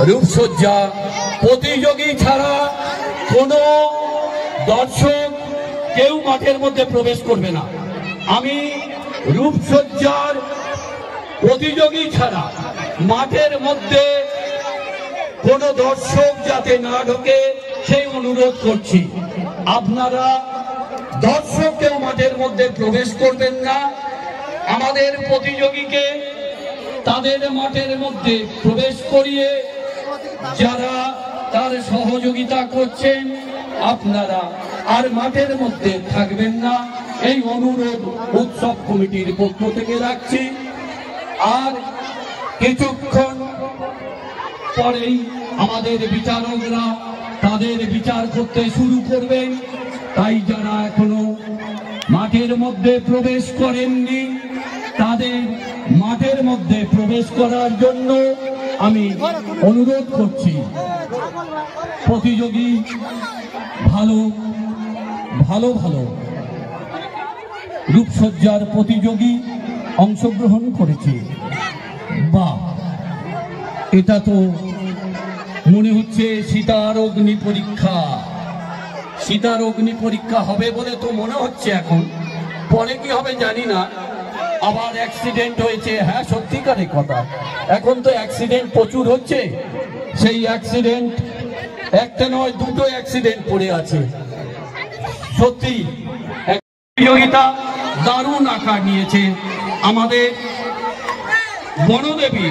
রূপসজ্জা প্রতিযোগী ছাড়া কোনো দর্শক কেউ মাঠের মধ্যে প্রবেশ করবে না। আমি রূপসজ্জার প্রতিযোগী ছাড়া মাঠের মধ্যে কোনো দর্শক যাতে না ঢোকে সেই অনুরোধ করছি। আপনারা দর্শক কেউ মাঠের মধ্যে প্রবেশ করবেন না। আমাদের প্রতিযোগীকে তাদের মাঠের মধ্যে প্রবেশ করিয়ে যারা তার সহযোগিতা করছেন আপনারা আর মাঠের মধ্যে থাকবেন না, এই অনুরোধ উৎসব কমিটির পক্ষ থেকে রাখছি। আর কিছুক্ষণ পরেই আমাদের বিচারকরা তাদের বিচার করতে শুরু করবেন। তাই যারা এখনো মাঠের মধ্যে প্রবেশ করেননি তাদের মাঠের মধ্যে প্রবেশ করার জন্য আমি অনুরোধ করছি। প্রতিযোগী ভালো ভালো ভালো রূপসজ্জার প্রতিযোগী অংশগ্রহণ করেছে। বাহ, এটা তো মনে হচ্ছে সীতার অগ্নি পরীক্ষা। সীতার অগ্নি পরীক্ষা হবে বলে তো মনে হচ্ছে। এখন পরে কি হবে জানি না। আবার অ্যাক্সিডেন্ট হয়েছে, হ্যাঁ সত্যিকারের কথা। এখন তো অ্যাক্সিডেন্ট প্রচুর হচ্ছে। সেই অ্যাক্সিডেন্ট একটা নয় দুটো অ্যাক্সিডেন্ট পড়ে আছে। সত্যি প্রতিযোগিতা দারুণ আকার নিয়েছে। আমাদের বনদেবী